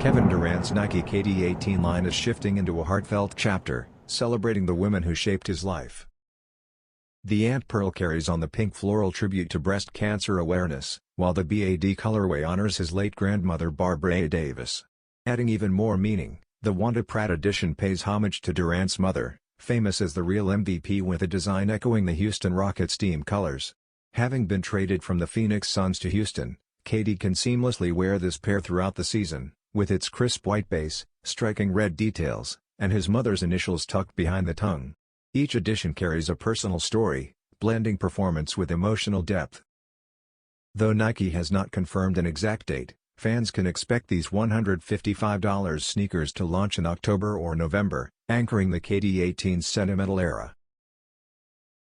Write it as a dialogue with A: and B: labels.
A: Kevin Durant's Nike KD18 line is shifting into a heartfelt chapter, celebrating the women who shaped his life. The ant pearl carries on the pink floral tribute to breast cancer awareness, while the B.A.D colorway honors his late grandmother Barbara A. Davis. Adding even more meaning, the Wanda Pratt edition pays homage to Durant's mother, famous as the real MVP, with a design echoing the Houston Rockets' team colors. Having been traded from the Phoenix Suns to Houston, KD can seamlessly wear this pair throughout the season, with its crisp white base, striking red details, and his mother's initials tucked behind the tongue. Each edition carries a personal story, blending performance with emotional depth. Though Nike has not confirmed an exact date, fans can expect these $155 sneakers to launch in October or November, anchoring the KD18's sentimental era.